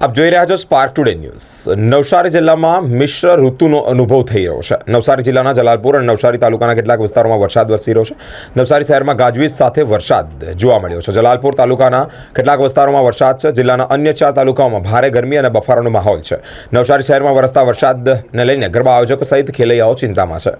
आप જોઈ રહ્યા છો સ્પાર્ક ટુડે ન્યૂઝ। નવસારી જિલ્લામાં મિશ્ર ઋતુનો અનુભવ થઈ રહ્યો છે। નવસારી જિલ્લાના જલાલપુર અને નવસારી તાલુકાના કેટલાક વિસ્તારોમાં વરસાદ વરસી રહ્યો છે। નવસારી શહેરમાં ગાજવીજ સાથે વરસાદ જોવા મળ્યો છે। જલાલપુર તાલુકાના કેટલાક વિસ્તારોમાં વરસાદ છે। જિલ્લાના અન્ય 4 તાલુકાઓમાં ભારે ગરમી અને બફારાનો માહોલ છે। નવસારી શહેરમાં વરસતા વરસાદને લઈને ગરબા આયોજકો સહિત ખેલૈયાઓ ચિંતામાં છે।